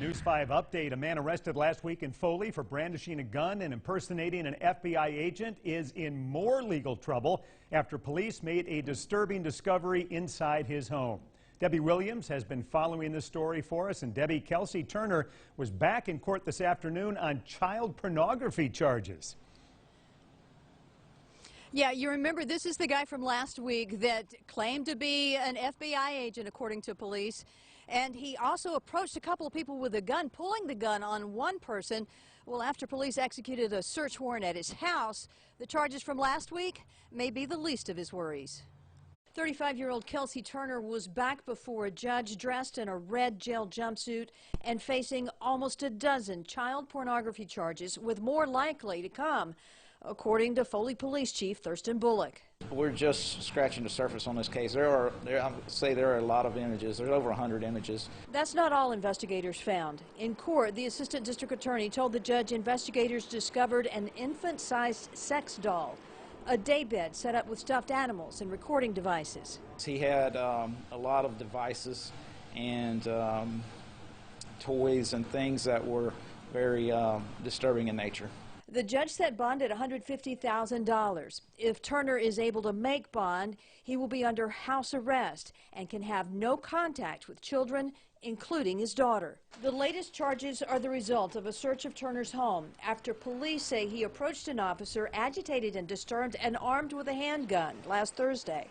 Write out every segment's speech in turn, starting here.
News 5 update. A man arrested last week in Foley for brandishing a gun and impersonating an FBI agent is in more legal trouble after police made a disturbing discovery inside his home. Debbie Williams has been following this story for us, and Debbie, Kelsey Turner was back in court this afternoon on child pornography charges. Yeah, you remember this is the guy from last week that claimed to be an FBI agent, according to police. And he also approached a couple of people with a gun, pulling the gun on one person. Well, after police executed a search warrant at his house, the charges from last week may be the least of his worries. 35-year-old Kelsey Turner was back before a judge dressed in a red jail jumpsuit and facing almost a dozen child pornography charges, with more likely to come, according to Foley Police Chief Thurston Bullock. We're just scratching the surface on this case. There are a lot of images. There's over 100 images. That's not all investigators found. In court, the assistant district attorney told the judge investigators discovered an infant-sized sex doll, a daybed set up with stuffed animals and recording devices. He had a lot of devices and toys and things that were very disturbing in nature. The judge set bond at $150,000. If Turner is able to make bond, he will be under house arrest and can have no contact with children, including his daughter. The latest charges are the result of a search of Turner's home after police say he approached an officer agitated and disturbed and armed with a handgun last Thursday.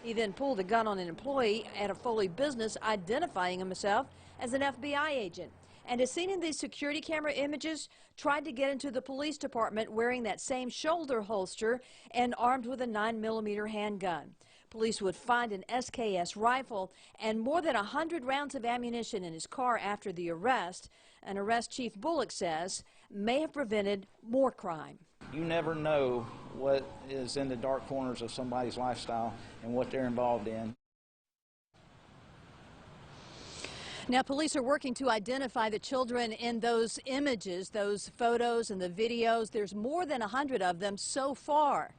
He then pulled the gun on an employee at a Foley business, identifying himself as an FBI agent. And as seen in these security camera images, tried to get into the police department wearing that same shoulder holster and armed with a 9mm handgun. Police would find an SKS rifle and more than 100 rounds of ammunition in his car after the arrest. An arrest Chief Bullock says may have prevented more crime. You never know what is in the dark corners of somebody's lifestyle and what they're involved in. Now, police are working to identify the children in those images, those photos and the videos. There's more than 100 of them so far.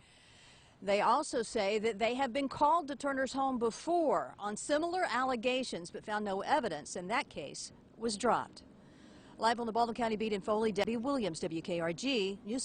They also say that they have been called to Turner's home before on similar allegations, but found no evidence, and that case was dropped. Live on the Baldwin County beat in Foley, Debbie Williams, WKRG News.